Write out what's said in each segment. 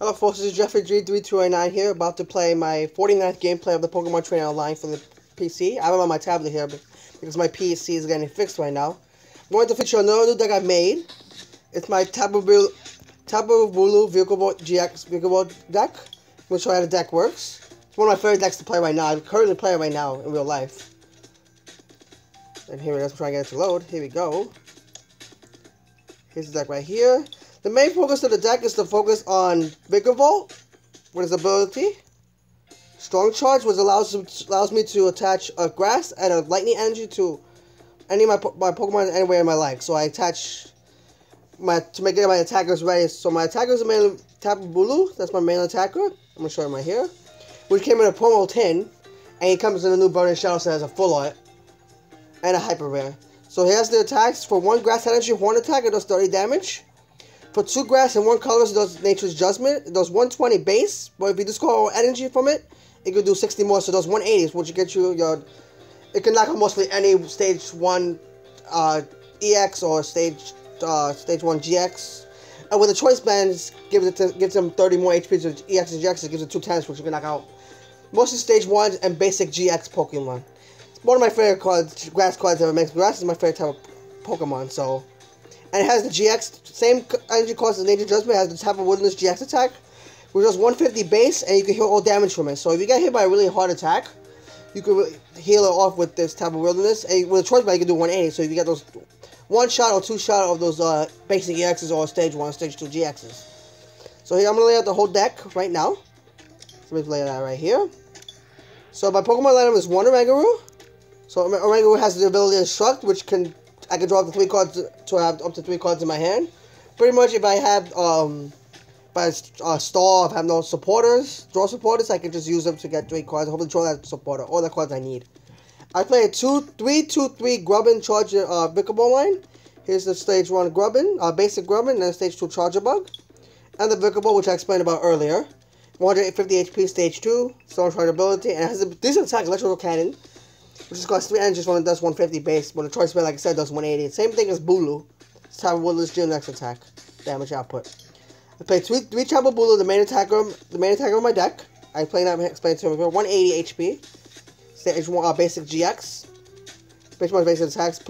Hello folks, this is Jeffrey G3289 here, about to play my 49th gameplay of the Pokemon Trainer Online for the PC. I have it on my tablet here because my PC is getting fixed right now. I'm going to feature another new deck I made. It's my Tapu Bulu Vikavolt GX Vikavolt deck. I'm going to show you how the deck works. It's one of my favorite decks to play right now. I currently play it right now in real life. And here it is, I'm trying to get it to load. Here we go. Here's the deck right here. The main focus of the deck is to focus on Vikavolt with his ability. Strong Charge, which allows me to attach a Grass and a Lightning Energy to any of my Pokemon anywhere in my life. So I attach to make my attackers ready. So my attackers are mainly Tapu Bulu. That's my main attacker. I'm going to show him right here. Which came in a promo tin. And he comes in a new Burning Shadow set as a full art. And a Hyper Rare. So he has the attacks. For 1 Grass Energy, 1 attack, it does 30 damage. For 2 Grass and 1 Color, it does Nature's Judgment. It does 120 base, but if you discard energy from it, it could do 60 more, so it does 180, which gets you your... It can knock out mostly any Stage 1 EX or Stage 1 GX. And with the Choice Bands, gives them 30 more HP to EX and GX, it gives it 2 10s, which you can knock out mostly Stage 1 and basic GX Pokemon. It's one of my favorite cards, Grass cards ever makes. Grass is my favorite type of Pokemon, so... And it has the GX, same energy cost as Nature's Judgment. It has the Tapu Wilderness GX attack, which does 150 base, and you can heal all damage from it. So if you get hit by a really hard attack, you can heal it off with this Tapu Wilderness. And with a Choice Band, you can do 180. So if you get those 1 shot or 2 shot of those basic EXs or Stage 1, Stage 2 GXs. So here, I'm going to lay out the whole deck right now. So let me lay it out right here. So my Pokemon lineup is 1 Oranguru. So Oranguru has the ability to Instruct, which I can draw up to 3 cards to have up to 3 cards in my hand. Pretty much, if I have stall, if I have no supporters, draw supporters, I can just use them to get 3 cards. Hopefully, draw that supporter, all the cards I need. I play a 3-2-3 Grubbin Charger Vikavolt line. Here's the Stage 1 Grubbin, basic Grubbin, and then Stage 2 Charger Bug, and the Vikavolt, which I explained about earlier. 150 HP, Stage 2, Storm Charge ability, and it has a decent attack, Electrical Cannon, which costs 3 energies when it does 150 base, but the Choice Band, like I said, does 180. Same thing as Bulu. It's Tapu Wilderness Gym next attack. Damage output. I play 3 Tapu Bulu, the main attacker of my deck. I explained to him before. 180 HP. Stage 1 basic GX. Pretty much basic attacks.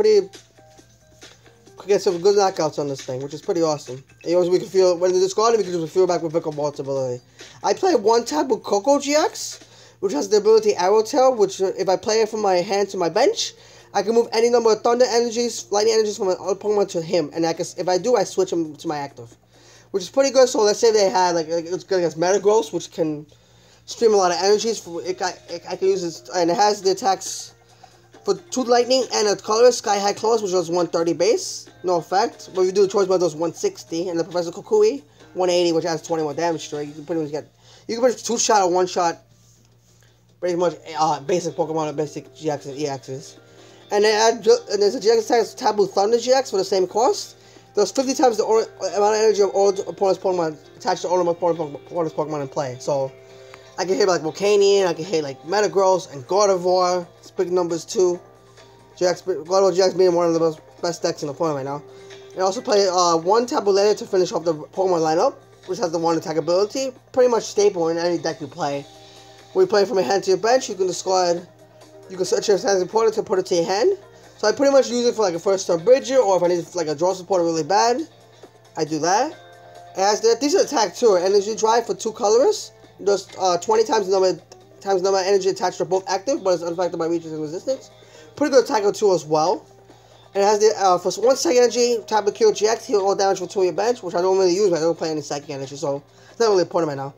Get some good knockouts on this thing, which is pretty awesome. And we can feel when they discard it, we can just feel back with Vikavolt's ability. I play 1 Tapu Koko GX, which has the ability Arrow Tail, which if I play it from my hand to my bench, I can move any number of Thunder energies, Lightning energies from an opponent to him, and if I do, I switch him to my active, which is pretty good. So let's say they had it's good against Metagross, which can stream a lot of energies. I can use it, and it has the attacks for 2 Lightning and a color Sky High Claws, which does 130 base, no effect. But if you do the Choice Band, does 160, and the Professor Kukui 180, which adds 21 damage to it. You can pretty much 2 shot or 1 shot. Pretty much basic Pokemon or basic GX and EXs. And then there's a GX attack, Tapu Thunder GX for the same cost. There's 50 times the amount of energy of all opponent's Pokemon attached to all of my opponent's Pokemon in play. So I can hit like Volcanion, I can hit like Metagross and Gardevoir. It's big numbers too. Gardevoir GX being one of the best decks in the format right now. And I also play 1 Tapu Lele to finish off the Pokemon lineup, which has the 1 attack ability. Pretty much staple in any deck you play. When you play from your hand to your bench, you can discard. You can search your hand's supporter to put it to your hand. So I pretty much use it for like a first turn Bridger, or if I need like a draw supporter really bad, I do that. It has the decent attack too. Energy Drive for 2 colors. It does 20 times the number of energy attached to both active, but it's unaffected by reaches and resistance. Pretty good attacker too as well. And it has the for 1 Psychic Energy, Tapu Kyo GX, heal all damage for 2 on your bench, which I don't really use. I don't play any Psychic Energy, so it's not really important right now.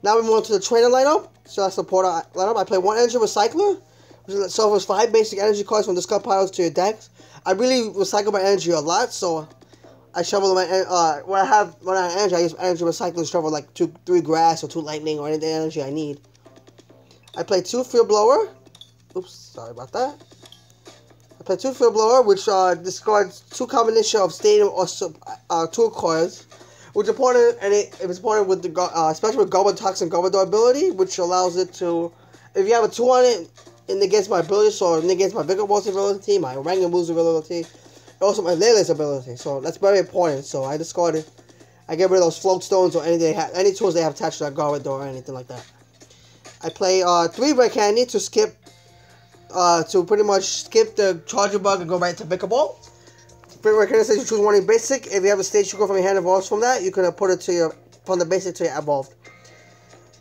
Now we move on to the trainer lineup. So that's the supporter lineup. I play 1 Energy Recycler, which suffers 5 basic energy costs from discard piles to your decks. I really recycle my energy a lot, so I shovel my when I have energy, I use Energy Recycler to shovel like 3 Grass or 2 Lightning or any energy I need. I play 2 Field Blower. Oops, sorry about that. I play 2 Field Blower, which discards 2 combination of Stadium or Tool cards. Which opponent, and if it's opponent with the especially with Gobbatox Garbodor ability, which allows it to, if you have a 2 on it, it negates my ability, so it negates my Vikavolt's ability, my Rangamu's ability, also my Lele's ability. So that's very important. So I discarded I get rid of those float stones or any tools they have attached to that guard door or anything like that. I play 3 red candy to skip, to pretty much skip the charger bug and go right to Vikavolt. Red candy says you choose one in basic. If you have a stage you go from your hand evolves from that, you can put it to your from the basic to your evolved.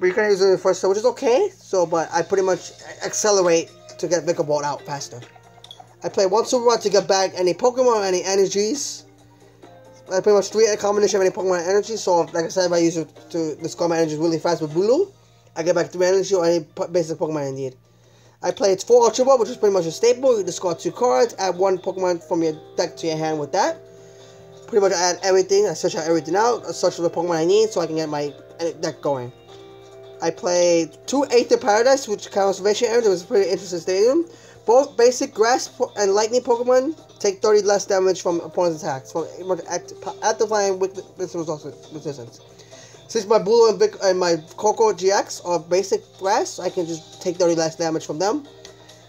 But you can use it in the first turn, which is okay. So, but I pretty much accelerate to get Vikavolt out faster. I play 1 Super Rod to get back any Pokemon or any energies. I pretty much 3 combination of any Pokemon energy. So, like I said, if I use it to discard my energies really fast with Bulu, I get back 3 energy or any basic Pokemon I need. I play 4 Ultra Ball, which is pretty much a staple. You discard 2 cards, add 1 Pokemon from your deck to your hand with that. Pretty much add everything. I search out everything out. I search for the Pokemon I need so I can get my deck going. I play 2 Aether Paradise, which conservation area. It was a pretty interesting stadium. Both basic grass and lightning Pokemon take 30 less damage from opponent's attacks. From actifying resistance. Since my Bulu and my Coco GX are basic grass, I can just take 30 less damage from them.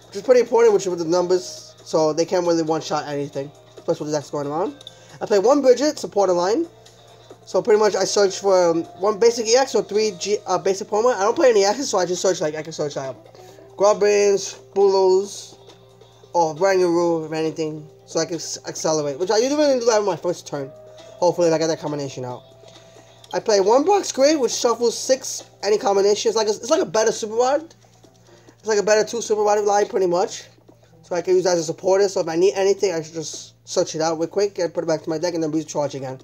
Which is pretty important, which with the numbers, so they can't really one-shot anything. Especially with the decks going around. I play 1 Bridget, support a line. So pretty much I search for 1 basic EX or 3 basic Pokemon. I don't play any EXs, so I just search, like, I can search Grubbins, Bulus, or Rangaroo, or anything. So I can accelerate, which I usually do that on my first turn. Hopefully I get that combination out. I play 1 Box Grid, which shuffles 6 any combination. It's like a better Super Rod. It's like a better 2 Super Rod line, pretty much. So I can use that as a supporter. So if I need anything, I should just search it out real quick and put it back to my deck and then recharge again.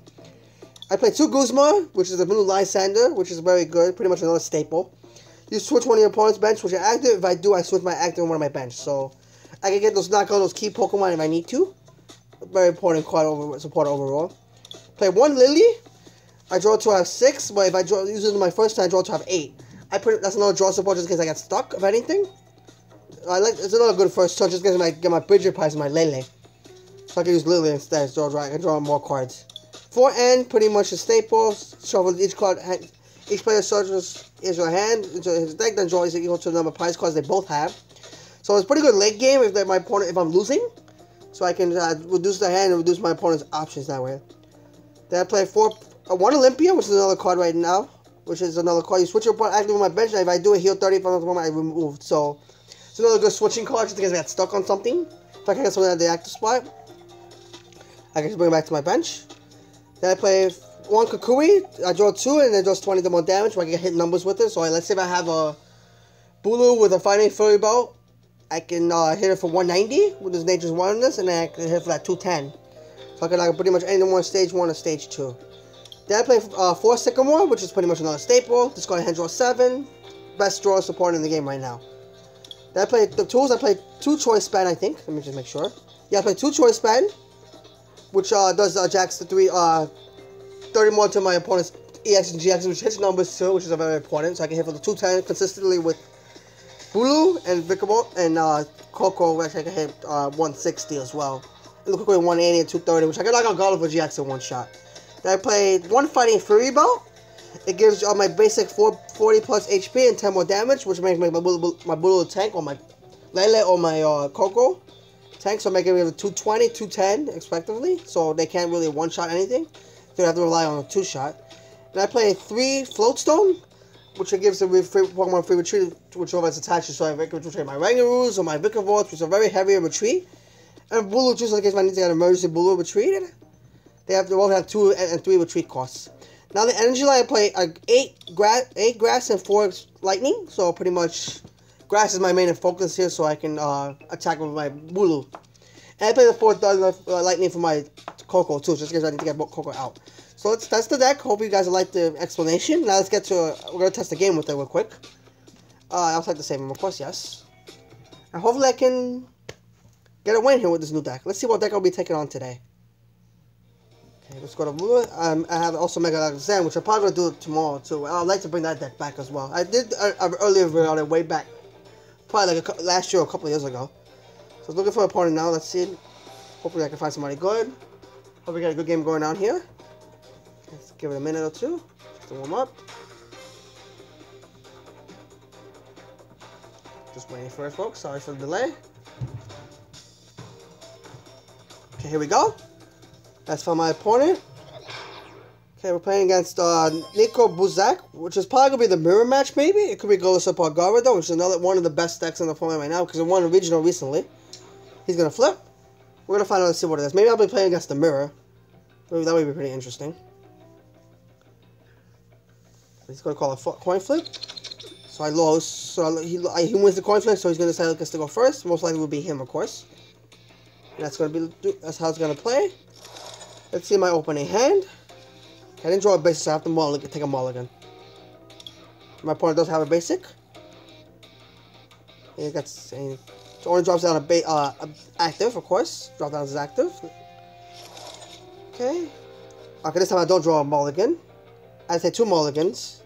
I play 2 Guzma, which is a blue Lysander, which is very good. Pretty much another staple. You switch one of your opponent's bench, which are active. If I do, I switch my active on one of my bench. So I can get knock out those key Pokemon if I need to. Very important card support overall. Play 1 Lily. I draw to have 6, but if I use it in my first turn, I draw to have 8. That's another draw support just in case I get stuck, if anything. It's another good first turn just in case I get my Bridget Prize and my Lele. So I can use Lily instead, so I can draw more cards. 4N, pretty much a staple. Shuffle each card. Each player searches your hand into his deck, then draws equal to the number of prize cards they both have. So it's pretty good late game if I'm losing. So I can reduce the hand and reduce my opponent's options that way. Then I play 1 Olympia, which is another card right now. Which is another card. You switch your opponent active on my bench, and if I do a heal 30 from the moment I removed. So it's another good switching card just in case I get stuck on something. If I can get something at the active spot, I can just bring it back to my bench. Then I play 1 Kukui. I draw 2 and it does 20 more damage, so I can hit numbers with it. So let's say if I have a Bulu with a Fighting Fury Belt, I can hit it for 190 with his Nature's Wildness, and then I can hit for that 210. So I can pretty much end in stage 1 or stage 2. Then I play 4 Sycamore, which is pretty much another staple. Discard hand draw 7. Best draw support in the game right now. Then I play the tools. I play 2 Choice Span, I think. Let me just make sure. Yeah, I play 2 Choice Span, which does jacks the 30 more to my opponent's EX and GX, which hits numbers too, which is very important. So I can hit for the 210 consistently with Bulu and Vikavolt and Coco, which I can hit 160 as well. And look quickly 180 and 230, which I can knock out Garlic for GX in one shot. Then I played 1 Fighting Fury Belt. It gives my basic 40 plus HP and 10 more damage, which makes my Bulu tank or my Lele or my Coco tank. So I make it 220, 210 respectively. So they can't really one-shot anything. So you have to rely on a 2-shot. Then I play 3 Floatstone, which gives the Pokemon free retreat, whichever it's attached to. So I can retreat my Rangaroos or my Vikavolt, which is a very heavy retreat. And Bulu, just in case I need to get an emergency Bulu retreated. They both have 2 and 3 retreat costs. Now the energy line, I play 8 grass and 4 lightning. So pretty much grass is my main focus here, so I can attack with my Bulu. And I play the 4 lightning for my Coco too, just in case I need to get Coco out. So that's the deck. Hope you guys liked the explanation. Now let's get to we're gonna test the game with it real quick. I'll take the same, of course, yes. And hopefully I can get a win here with this new deck. Let's see what deck I'll be taking on today. Okay, let's go to Blue. I have also Mega Alexander, which I'm probably going to do tomorrow too. I'd like to bring that deck back as well. I did an earlier video on it way back. Probably like last year or a couple of years ago. So I was looking for an opponent now. Let's see. Hopefully I can find somebody good. Hope we got a good game going on here. Let's give it a minute or two just to warm up. Just waiting for it, folks. Sorry for the delay. Okay, here we go. That's for my opponent. Okay, we're playing against Nico Buzak, which is probably going to be the mirror match, maybe? It could be Golisopar Gyarados, which is another one of the best decks in the format right now, because it won a regional recently. He's going to flip. We're going to find out and see what it is. Maybe I'll be playing against the mirror. Maybe that would be pretty interesting. He's going to call a coin flip. So I lose. So he wins the coin flip, so he's going to decide us to go first. Most likely will be him, of course. And that's that's how it's going to play. Let's see my opening hand. I didn't draw a basic, so I have to take a mulligan. My opponent does have a basic. It only drops down a active, of course. Drop down as active. Okay. Okay, this time I don't draw a mulligan. I say 2 mulligans.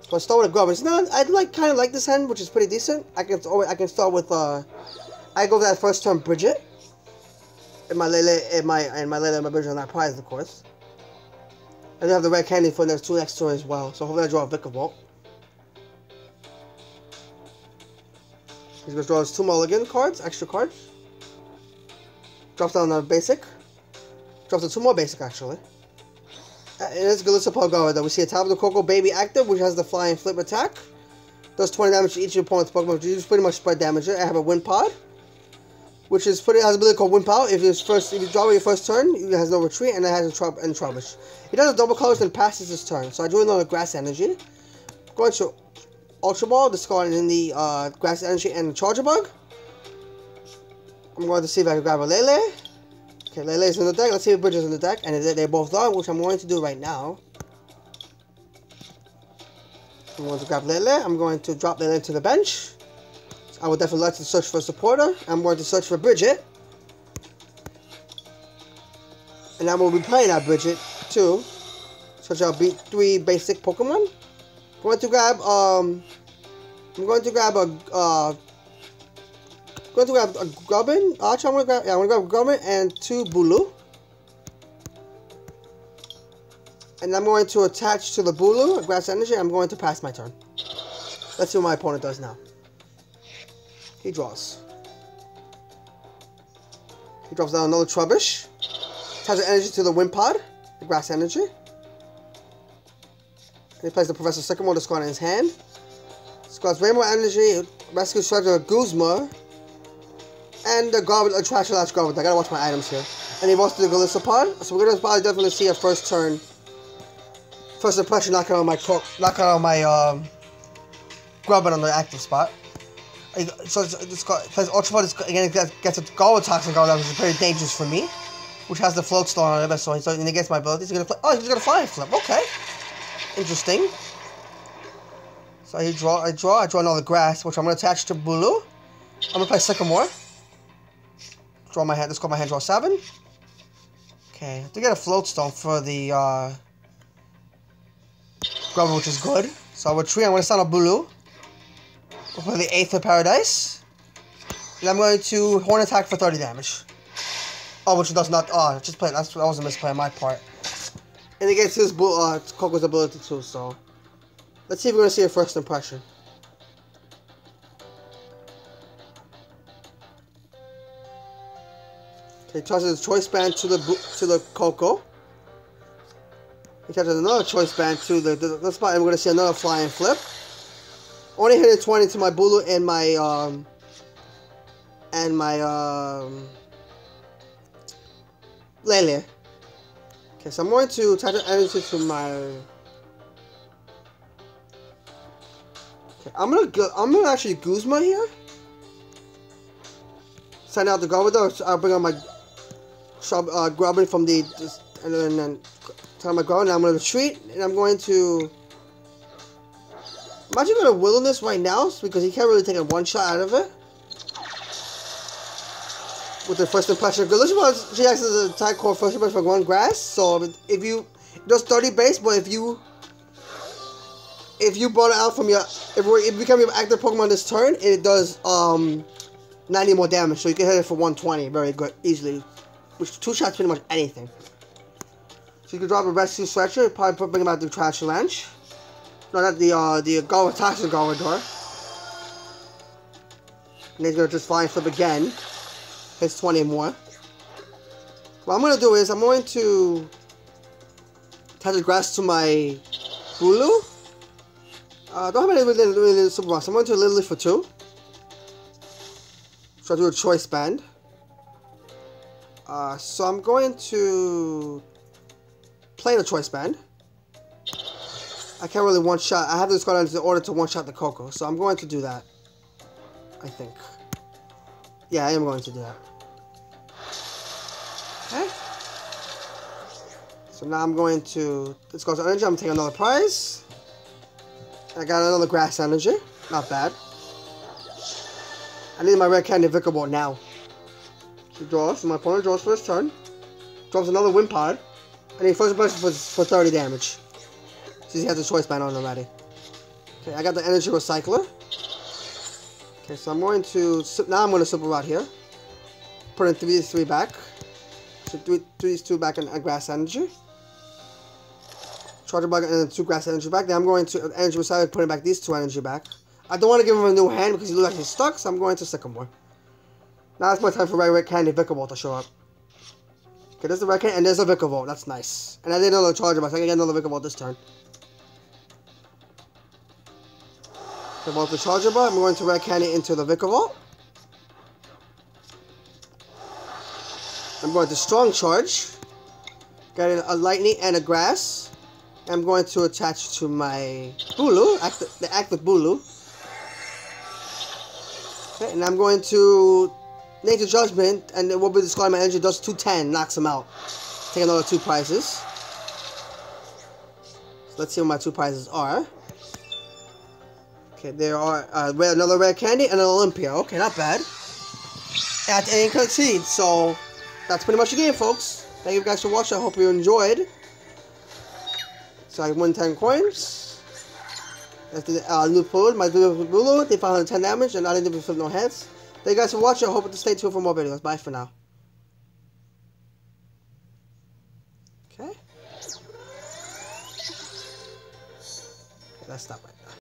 So I start with a grub. I kind of like this hand, which is pretty decent. I can start with I go for that first turn Bridget. And my Lele and my Bridget on that prize, of course. I do have the red candy for there's 2 next to it as well. So hopefully I draw a Vikavolt. He's going to draw his 2 mulligan cards, extra cards. Drops down another basic. Drops to 2 more basic, actually. And it's Golisopar Gyarados. We see a Tapu Koko Baby active, which has the flying flip attack. Does 20 damage to each of your opponent's Pokemon, which is pretty much spread damage. I have a Wind Pod, which is has a ability called Wind Power. If you draw your first turn, it has no retreat, and it has a Trubbish. He does a double colors and passes his turn. So I drew another Grass Energy. Going to Ultra Ball, discarding the Grass Energy and Charger Bug. I'm going to see if I can grab a Lele. Okay, Lele's in the deck. Let's see if Bridge is in the deck. And they both are, which I'm going to do right now. I'm going to grab Lele. I'm going to drop Lele into the bench. I would definitely like to search for a supporter. I'm going to search for Bridget. And I will be playing that Bridget too. So I'll beat 3 basic Pokemon. I'm going to grab a Grubbin. Actually, I'm going to grab Grubbin and 2 Bulu. And I'm going to attach to the Bulu a Grass Energy. I'm going to pass my turn. Let's see what my opponent does now. He draws. He drops down another Trubbish. Attach the energy to the Wind Pod, the Grass Energy. And he plays the Professor Sycamore, discarding his hand. Discards Rainbow Energy, Rescue Strategy of Guzma. And the Trash Last Garbage. I gotta watch my items here. And he wants to do Golisopar. So we're gonna probably definitely see a first impression knocking out my Grubbin on the active spot. So this plays Ultra Ball, again, gets a Toxin Gyarados, which is very dangerous for me, which has the Float Stone on it, so and against my abilities, he's gonna Flying Flip. Okay, interesting. So I draw another Grass, which I'm gonna attach to Bulu. I'm gonna play Sycamore. Draw my hand. Let's call my hand. Draw 7. Okay, I have to get a Float Stone for the Grubbin, which is good. So I retreat. I'm gonna sound a Bulu. For the 8th of Paradise. And I'm going to Horn Attack for 30 damage. Oh, which does not. Oh, just play. That was a misplay on my part. And it gets his Coco's ability too, so. Let's see if we're going to see a first impression. Okay, he tosses his Choice Band to the Coco. He touches another Choice Band to the spot, and we're going to see another Flying Flip. Only hit 20 to my Bulu and my Lele. Okay, so I'm going to attach the energy to my. Okay, I'm gonna actually Guzma here. Send out the Gyarados. I'll bring out my Grubbin from the and then tell my Grubbin. I'm gonna retreat, and I'm going to. I'm actually going to Wilderness right now because he can't really take a one-shot out of it. With the first impression. Golisopar GX is a attack called first impression for 1 Grass. So if you it does 30 base, but if you brought it out from your if you become your active Pokemon this turn, it does 90 more damage. So you can hit it for 120 very good easily. Which 2 shots pretty much anything. So you can drop a Rescue Stretcher, probably bring him out the Trash Lunch. No, not the Toxin Gyarados. And he's gonna just Flying Flip again. Hits 20 more. What I'm gonna do is I'm going to attach the grass to my Bulu. Don't have any really super boss. I'm going to Lily for 2. So I'll do a choice band. So I'm going to play the choice band. I can't really one-shot. I have to discard in order to one-shot the Koko. So I'm going to do that. I think. Yeah, I am going to do that. Okay. So now I'm going to discard energy. I'm taking another prize. I got another grass energy. Not bad. I need my red candy Vikavolt now. He draws. So my opponent draws for his turn. Drops another Wimpod. I need first person for 30 damage. Since he has a choice band on already. Okay, I got the energy recycler. Okay, so I'm going to now I'm going to Super Rod here. Put in 3 back. So 2 back in grass energy. Charger Bug and then 2 grass energy back. Then I'm going to energy recycle, putting back these 2 energy back. I don't want to give him a new hand because he looks like he's stuck, so I'm going to Sycamore. Now it's my time for red candy Vikavolt to show up. Okay, there's the red candy and there's a Vikavolt. That's nice. And I did another Charger Bug, so I can get another Vikavolt this turn. So about the Charger Bug, I'm going to red candy into the Vikavolt. I'm going to Strong Charge. Getting a Lightning and a Grass. I'm going to attach to my Bulu, the active Bulu. Okay, and I'm going to Nature Judgment, and it will be discarding my energy, does 210, knocks him out. Take another 2 prizes. So let's see what my 2 prizes are. Okay, there are another red candy and an Olympia. Okay, not bad. At any concede, so that's pretty much the game, folks. Thank you guys for watching. I hope you enjoyed. So I won 10 coins. That's the new Bulu, my Bulu. They found 10 damage and I didn't even flip no heads. Thank you guys for watching. I hope to stay tuned for more videos. Bye for now. Okay. Let's stop right there.